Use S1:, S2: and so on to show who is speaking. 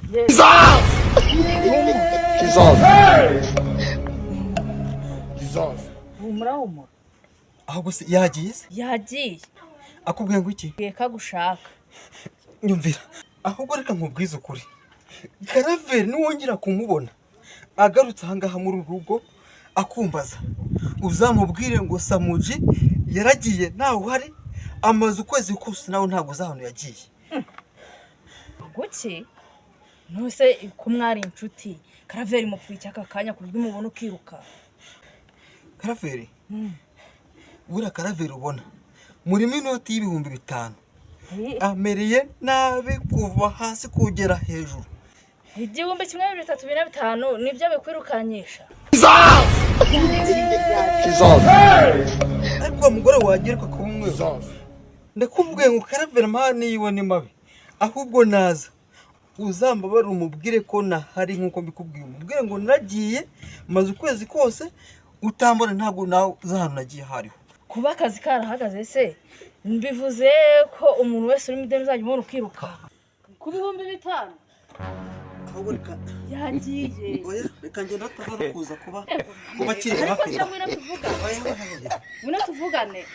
S1: Jesus! Jesus!
S2: humura
S3: ahubwo se yagiye se
S2: yagiye
S3: akubwiye ngo iki
S2: reka gushaka
S3: nyumvira ahubwo reka nkubwize ukuri Karaveri niwongera kumubona agarutse ahangaha muri uru rugo akumbaza uzamubwire ngo Samuji yaragiye ntawe uhari amaze ukwezi kose nawe ntabwo uzahano yagiye
S2: guki ntuse ko mwari inshuti Karaveri mupfuye aka kanya ku buryo umubona ukiruka
S3: Karaveri buriya Karaveri ubona muri minota y'ibihumbi 5 amereye nabi kuva hasi kugera hejuru
S2: 1,2,3,4,5 nibyo bikwirukanyisha
S1: Jesus!
S3: ariko umugore wagiruka kuba umwe ndakubwiye ngo Karaveri amahane yiwe ni mabi ahubwo naza uzambabara umubwire ko nahari nkuko mbikubwiye umubwire ngo nagiye maze ukwezi kose utambona ntabwo nawe uzahano nagiye hariho
S2: kuba akazi karahagaze se mbivuze ko umuntu wese uri mideni uzajya umubona ukiruka ku 5,000
S3: ahubwo reka
S2: yagiye
S3: oya reka ngenda ataza kuza kuba kiri
S2: ariko
S3: hafi
S2: se mwina tuvugane